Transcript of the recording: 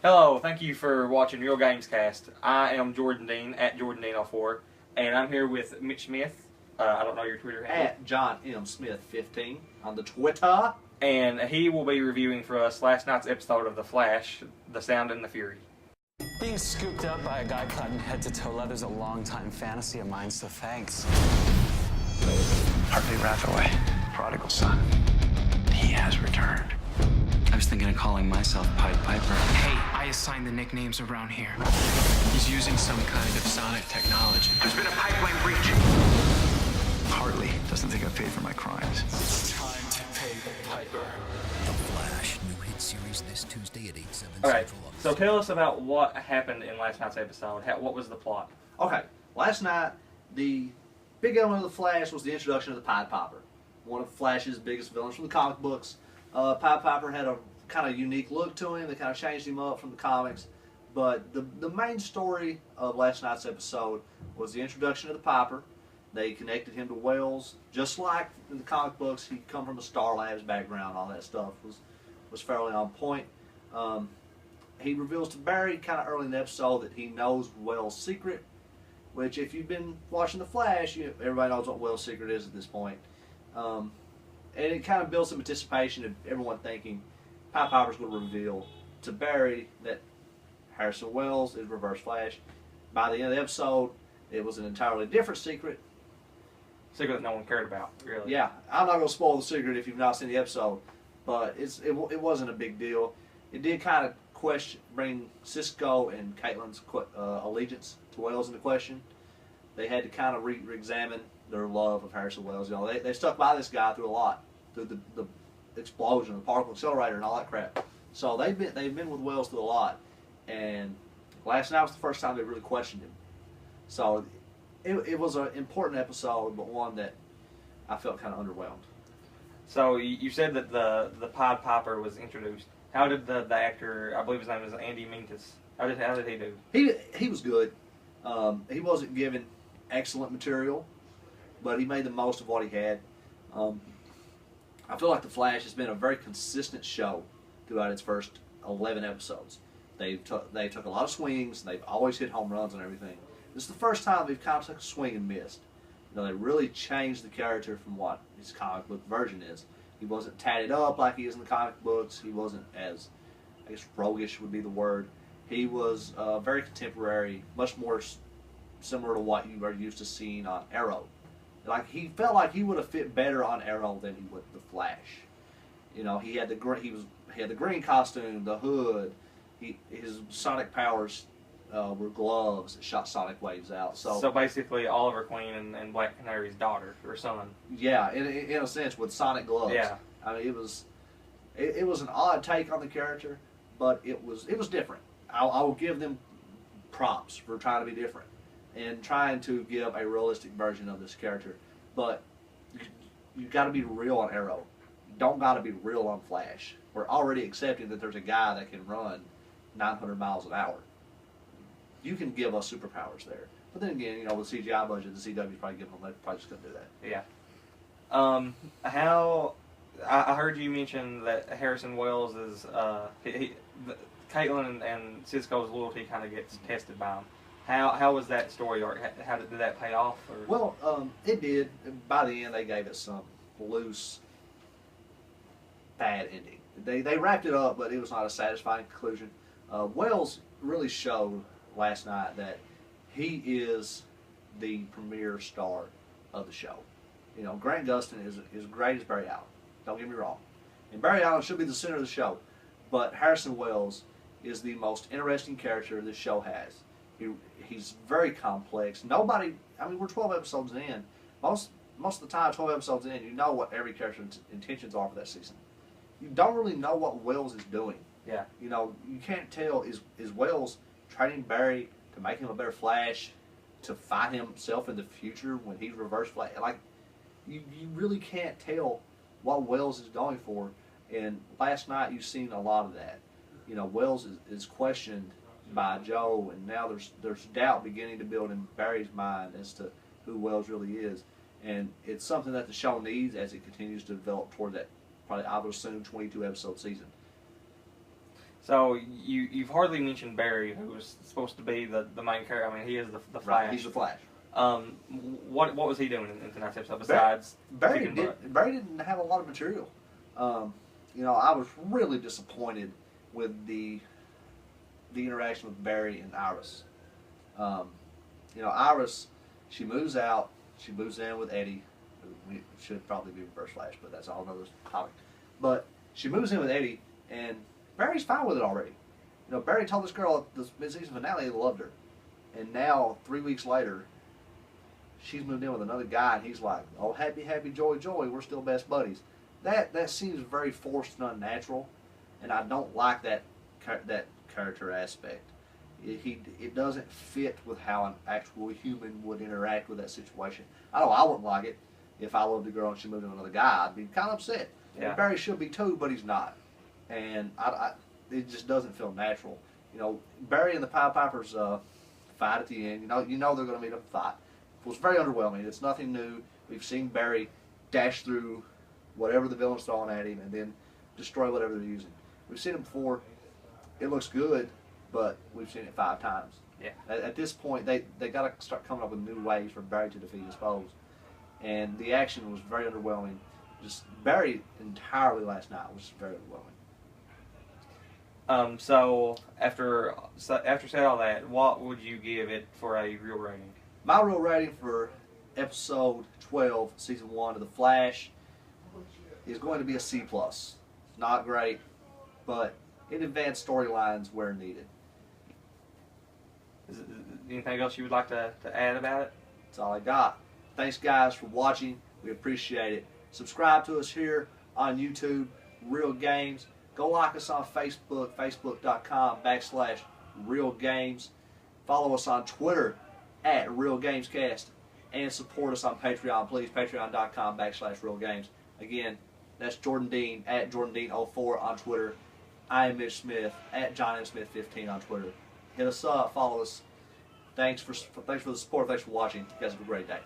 Hello, thank you for watching Real Games Cast. I am Jordan Dean at Jordan Dean 04, and I'm here with Mitch Smith. I don't know your Twitter handle. At John M. Smith 15 on the Twitter. And he will be reviewing for us last night's episode of The Flash, The Sound and the Fury. Being scooped up by a guy cutting head to toe leather's a long-time fantasy of mine, so thanks. Hartley Rathaway, prodigal son. He has returned. I was thinking of calling myself Pied Piper. Hey, I assigned the nicknames around here. He's using some kind of sonic technology. There's been a pipeline breach. Hartley doesn't think I paid for my crimes. It's time to pay the piper. The Flash, new hit series this Tuesday at 8/7 Alright, Central. so tell us about what happened in last night's episode. What was the plot? Okay, last night, the big element of the Flash was the introduction of the Pied Piper, one of Flash's biggest villains from the comic books. Pied Piper had a kind of unique look to him. They kind of changed him up from the comics. But the main story of last night's episode was the introduction of the Piper. They connected him to Wells, just like in the comic books. He'd come from a Star Labs background. All that stuff was fairly on point. He reveals to Barry kind of early in the episode that he knows Wells' secret, which if you've been watching The Flash, everybody knows what Wells' secret is at this point. And it kind of builds some anticipation of everyone thinking Pied Piper's going to reveal to Barry that Harrison Wells is Reverse Flash. By the end of the episode, it was an entirely different secret. Secret that no one cared about, really. Yeah, I'm not going to spoil the secret if you've not seen the episode, but it wasn't a big deal. It did kind of bring Cisco and Caitlin's allegiance to Wells into question. They had to kind of re-examine their love of Harrison Wells. You know, they stuck by this guy through a lot, through the explosion, the particle accelerator, and all that crap. So they've been with Wells through a lot, and last night was the first time they really questioned him. So it was an important episode, but one that I felt kind of underwhelmed. So you said that the Pied Piper was introduced. How did the actor, I believe his name is Andy Minkus, how did he do? He was good. He wasn't given excellent material, but he made the most of what he had. I feel like The Flash has been a very consistent show throughout its first 11 episodes. They took a lot of swings. They've always hit home runs and everything. This is the first time they've kind of took a swing and missed. You know, they really changed the character from what his comic book version is. He wasn't tatted up like he is in the comic books. He wasn't as, I guess, roguish would be the word. He was very contemporary, much more similar to what you are used to seeing on Arrow. Like, he felt like he would have fit better on Arrow than he would the Flash. You know, he had the green costume, the hood. His sonic powers were gloves that shot sonic waves out. So basically, Oliver Queen and Black Canary's daughter or son. Yeah, in a sense, with sonic gloves. Yeah. I mean, it was an odd take on the character, but it was different. I will give them props for trying to be different and trying to give a realistic version of this character. But you got to be real on Arrow. You don't got to be real on Flash. We're already accepting that there's a guy that can run 900 miles an hour. You can give us superpowers there. But then again, you know, with CGI budget, the CW's probably giving them, they're probably just going to do that. Yeah. I heard you mention that Harrison Wells is, Caitlin and Cisco's loyalty kind of gets tested by him. How was that story arc? How did that pay off? Or? Well, it did. By the end, they gave it some loose, bad ending. They wrapped it up, but it was not a satisfying conclusion. Wells really showed last night that he is the premier star of the show. You know, Grant Gustin is great as Barry Allen. Don't get me wrong. And Barry Allen should be the center of the show. But Harrison Wells is the most interesting character this show has. He's very complex. We're 12 episodes in. Most of the time, 12 episodes in, you know what every character's intentions are for that season. You don't really know what Wells is doing. Yeah. You know, you can't tell, is Wells training Barry to make him a better Flash, to fight himself in the future when he's Reverse Flash? Like, you really can't tell what Wells is going for. And last night you've seen a lot of that. You know, Wells is questioned by Joe, and now there's doubt beginning to build in Barry's mind as to who Wells really is. And it's something that the show needs as it continues to develop toward that, probably I would assume, 22 episode season. So you've hardly mentioned Barry, who was supposed to be the main character. I mean, he is the Flash. Right, he's the Flash. What was he doing in tonight's episode besides Barry didn't have a lot of material. You know, I was really disappointed with the interaction with Barry and Iris. You know, Iris, she moves out, she moves in with Eddie. We should probably be Reverse Flash, but that's all another topic. But she moves in with Eddie, and Barry's fine with it already. You know, Barry told this girl at the mid-season finale he loved her, and now 3 weeks later, she's moved in with another guy, and he's like, "Oh, happy, happy, joy, joy, we're still best buddies." That seems very forced and unnatural, and I don't like that character aspect. It doesn't fit with how an actual human would interact with that situation. I know I wouldn't like it if I loved a girl and she moved in with another guy. I'd be kind of upset. Yeah. And Barry should be too, but he's not, and it just doesn't feel natural. You know, Barry and the Pied Pipers fight at the end. You know they're going to meet up and fight. It was very underwhelming. It's nothing new. We've seen Barry dash through whatever the villain's throwing at him and then destroy whatever they're using. We've seen it before. It looks good, but we've seen it 5 times. Yeah. At this point, they got to start coming up with new ways for Barry to defeat his foes. And the action was very underwhelming. Just Barry entirely last night was very underwhelming. So after said all that, what would you give it for a real rating? My real rating for episode 12, season 1 of The Flash is going to be a C+. Not great, but it advanced storylines where needed. Is anything else you would like to add about it? That's all I got. Thanks, guys, for watching. We appreciate it. Subscribe to us here on YouTube, Real Games. Go like us on Facebook, facebook.com/Real Games. Follow us on Twitter @RealGamesCast. And support us on Patreon, please. Patreon.com/Real Games. Again, that's Jordan Dean @JordanDean04 on Twitter. I am Mitch Smith @JohnMSmith15 on Twitter. Hit us up, follow us. Thanks for the support. Thanks for watching. You guys have a great day.